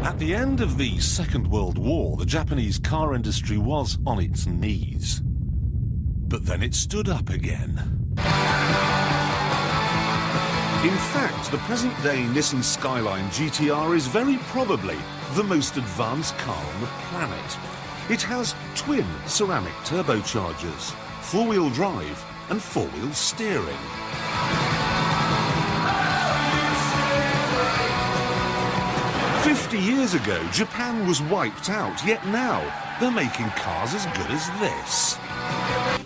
At the end of the Second World War, the Japanese car industry was on its knees. But then it stood up again. In fact, the present-day Nissan Skyline GTR is very probably the most advanced car on the planet. It has twin ceramic turbochargers, four-wheel drive and four-wheel steering. "50 years ago, Japan was wiped out, yet now they're making cars as good as this.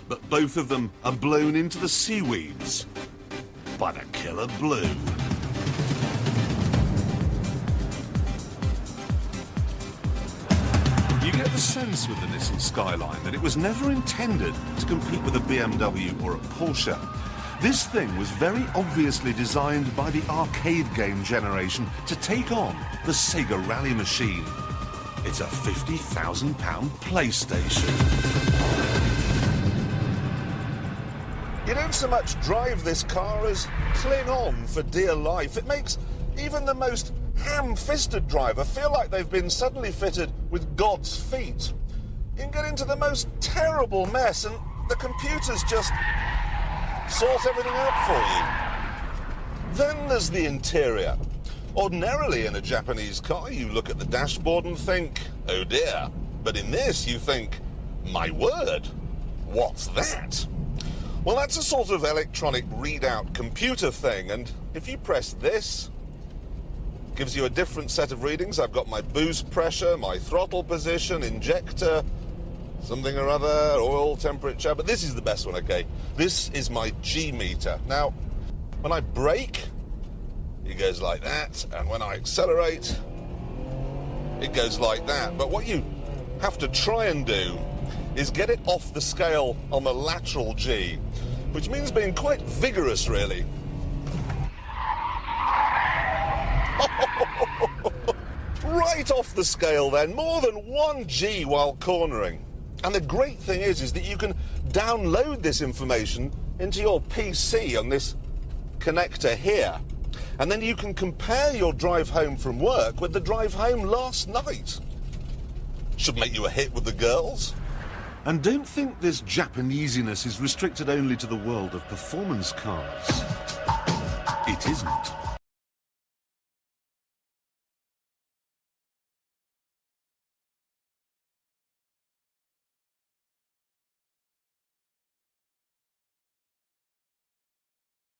But both of them are blown into the seaweeds by the killer blue." You get the sense with the Nissan Skyline that it was never intended to compete with a BMW or a Porsche. This thing was very obviously designed by the arcade game generation to take on the Sega Rally machine. It's a £50,000 PlayStation. You don't so much drive this car as cling on for dear life. It makes even the most ham-fisted driver feel like they've been suddenly fitted with God's feet. You can get into the most terrible mess and the computers just sort everything out for you. Then there's the interior. Ordinarily in a Japanese car you look at the dashboard and think, oh dear. But in this you think, my word, what's that? Well, that's a sort of electronic readout computer thing, and if you press this, it gives you a different set of readings. I've got my boost pressure, my throttle position, injector, something or other, oil temperature, but this is the best one, okay? This is my G meter. Now, when I brake, it goes like that, and when I accelerate, it goes like that. But what you have to try and do is get it off the scale on the lateral G, which means being quite vigorous, really. Right off the scale then, more than 1 G while cornering. And the great thing is that you can download this information into your PC on this connector here. And then you can compare your drive home from work with the drive home last night. Should make you a hit with the girls. And don't think this Japanesiness is restricted only to the world of performance cars. It isn't.